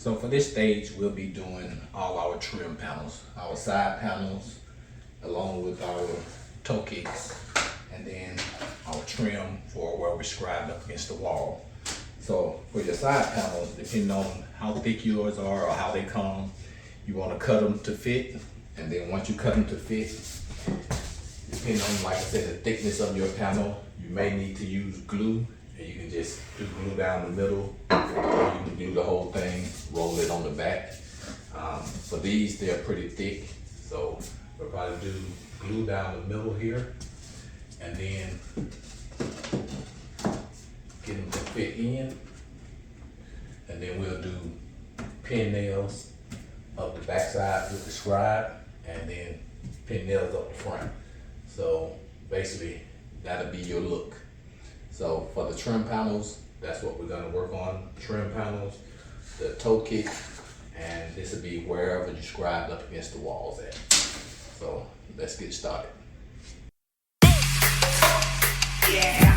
So for this stage, we'll be doing all our trim panels, our side panels, along with our toe kicks, and then our trim for where we're scribed up against the wall. So for your side panels, depending on how thick yours are or how they come, you want to cut them to fit. And then once you cut them to fit, depending on, like I said, the thickness of your panel, you may need to use glue. And you can just do glue down the middle, or you can do the whole thing, roll it on the back. For these, they're pretty thick, so we'll probably do glue down the middle here, and then get them to fit in, and then we'll do pin nails up the backside with the scribe, and then pin nails up the front. So basically, that'll be your look. So for the trim panels, that's what we're gonna work on. Trim panels, the toe kick, and this will be wherever you scribed up against the walls at. So let's get started. Yeah.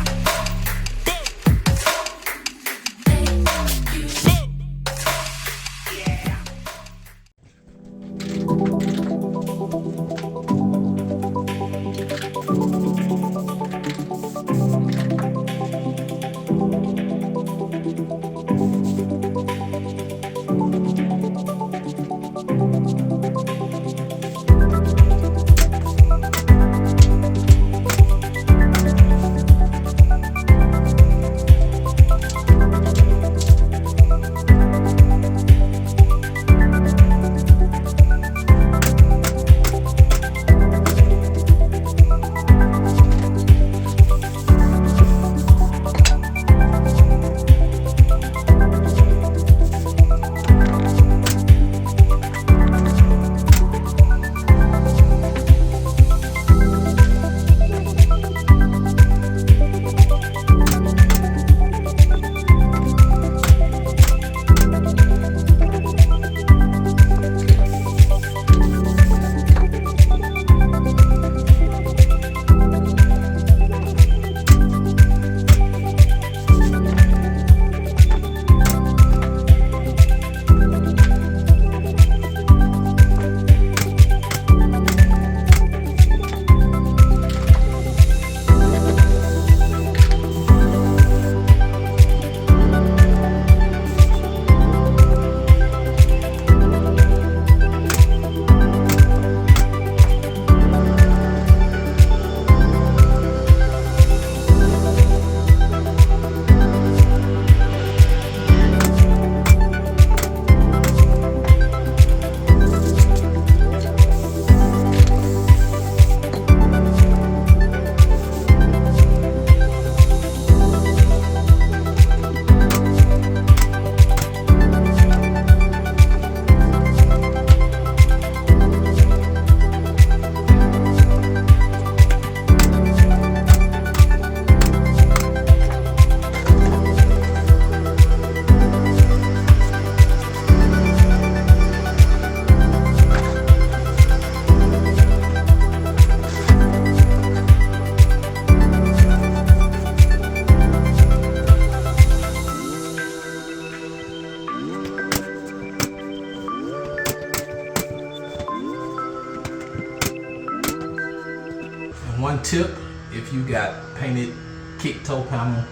One tip, if you got painted kick toe panel,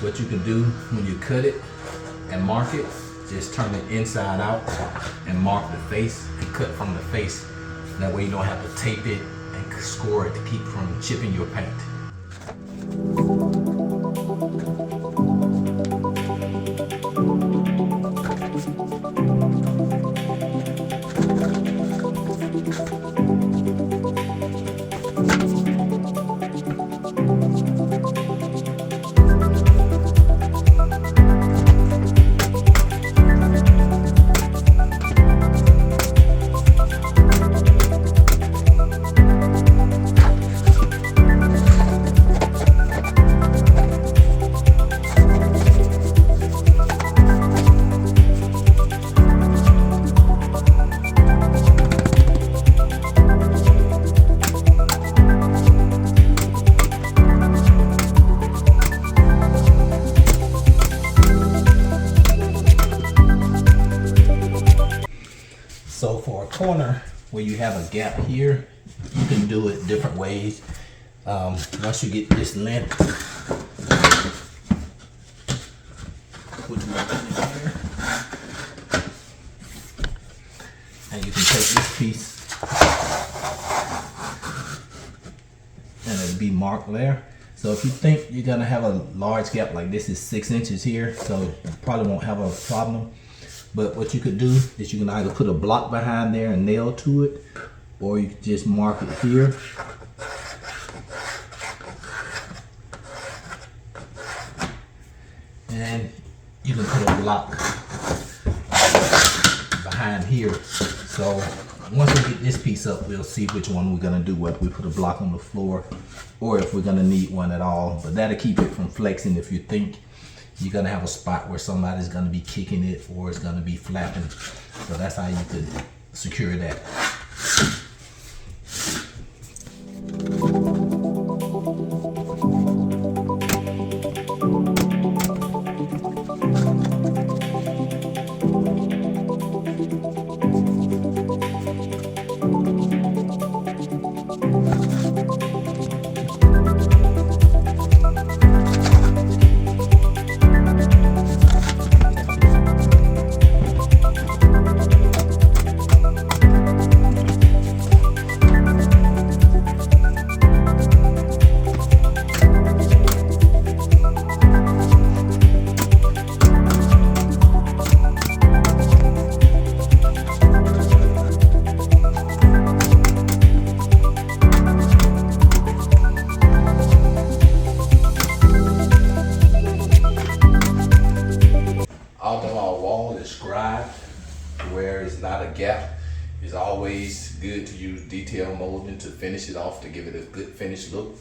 what you can do when you cut it and mark it, just turn it inside out and mark the face and cut from the face. That way you don't have to tape it and score it to keep from chipping your paint. for a corner where you have a gap here, you can do it different ways. Once you get this length, put it in here, and you can take this piece and it'll be marked there. So if you think you're gonna have a large gap, like this is 6 inches here, so you probably won't have a problem. But what you could do is you can either put a block behind there and nail to it, or you can just mark it here. And you can put a block behind here. So once we get this piece up, we'll see which one we're gonna do, whether we put a block on the floor or if we're gonna need one at all. But that'll keep it from flexing if you think you're gonna have a spot where somebody's gonna be kicking it or it's gonna be flapping. So that's how you could secure that. Although our wall is scribed where it's not a gap, it's always good to use detail molding to finish it off, to give it a good finished look.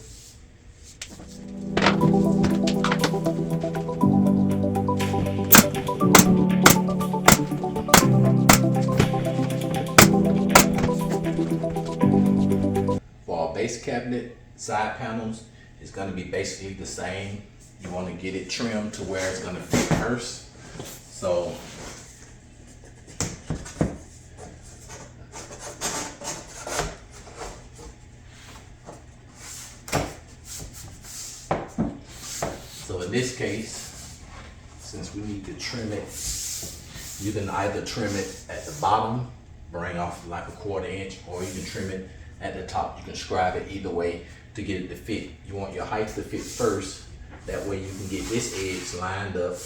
For our base cabinet side panels, it's going to be basically the same. You want to get it trimmed to where it's going to fit first. So in this case, since we need to trim it, you can either trim it at the bottom, bring off like a 1/4 inch, or you can trim it at the top. You can scribe it either way to get it to fit. You want your height to fit first. That way you can get this edge lined up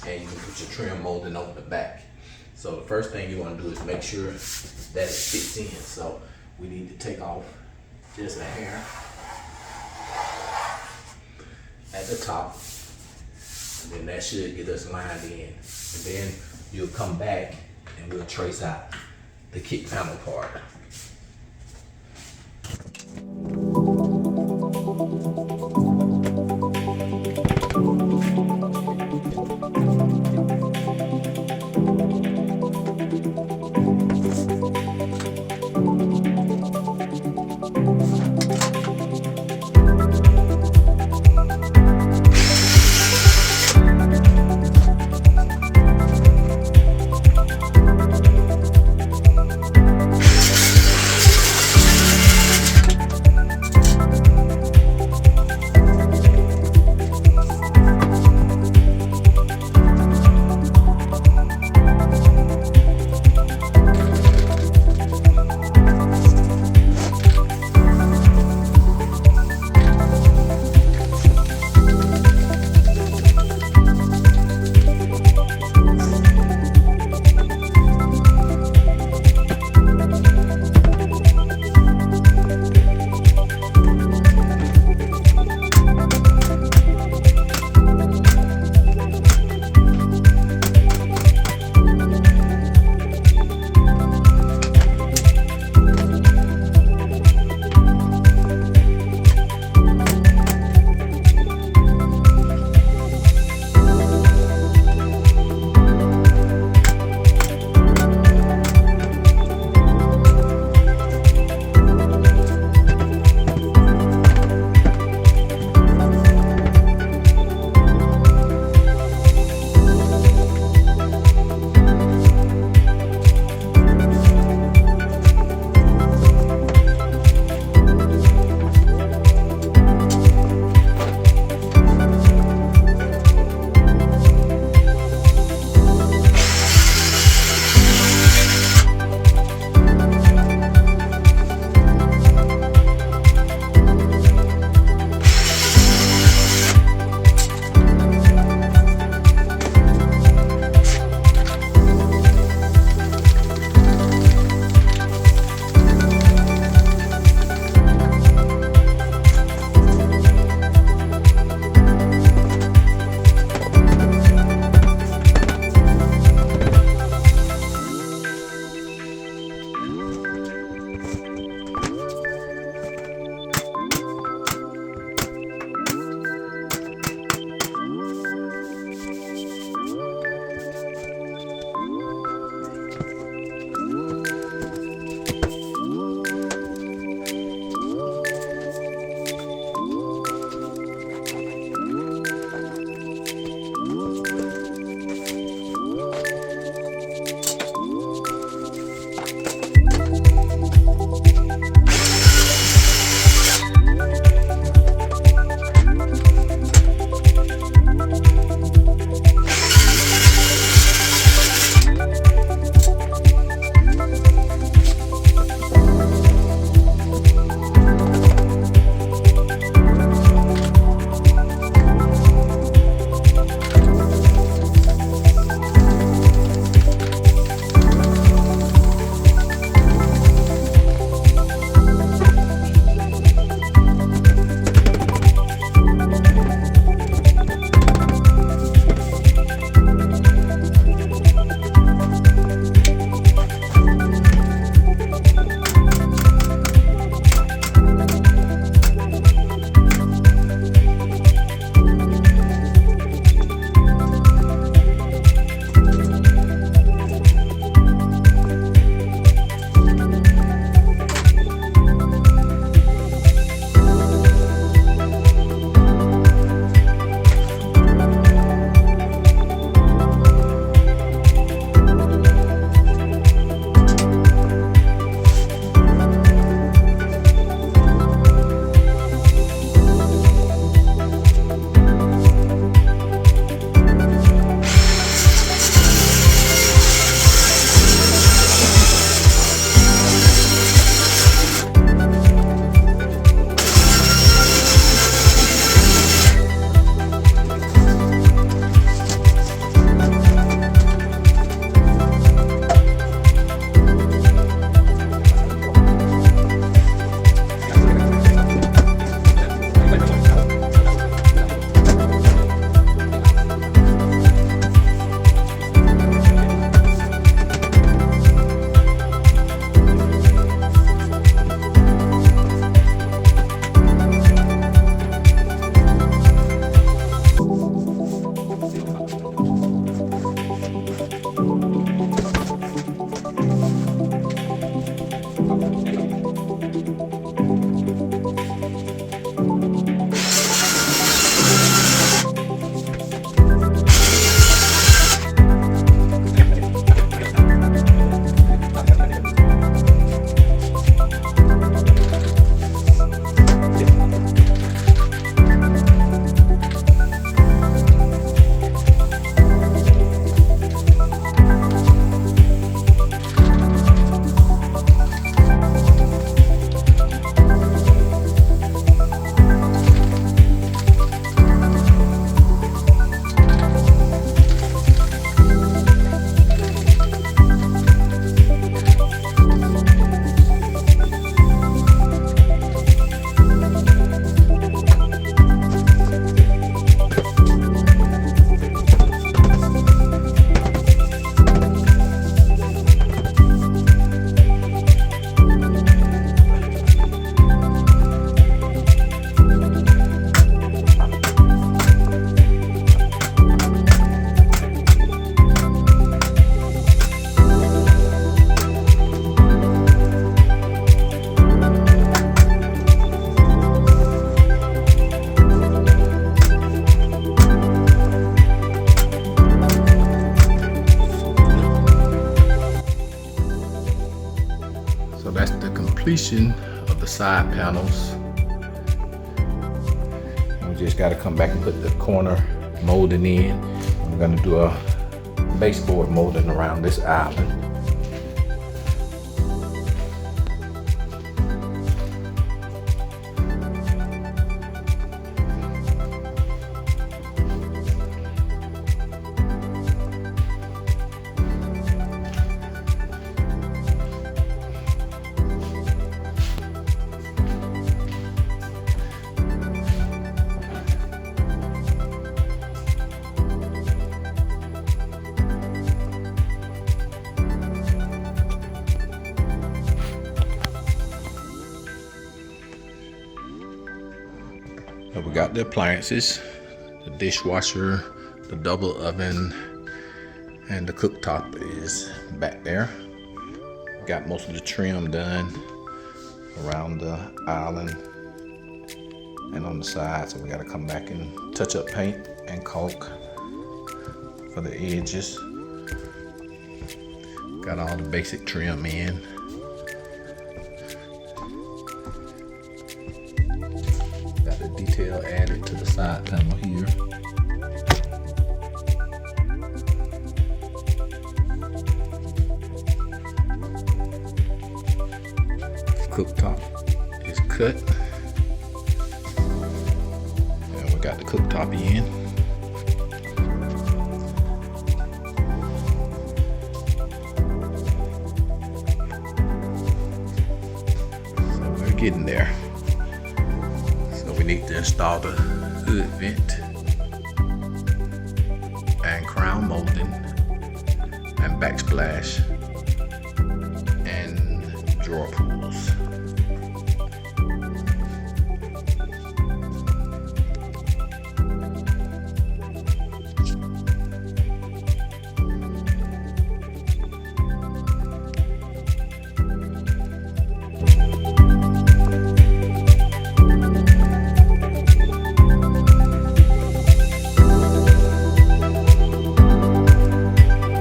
and you can put your trim molding on the back. So the first thing you want to do is make sure that it fits in. So we need to take off just a hair at the top, and then that should get us lined in. And then you'll come back and we'll trace out the kick panel part. completion of the side panels. And we just got to come back and put the corner molding in. We're going to do a baseboard molding around this island. We got the appliances, the dishwasher, the double oven, and the cooktop is back there. Got most of the trim done around the island and on the side, so we got to come back and touch up paint and caulk for the edges. Got all the basic trim in. Got the detail added to the side panel here. Cooktop is cut. And we got the cooktop in. So we're getting there. We need to install the hood vent and crown molding and backsplash and drawer pools.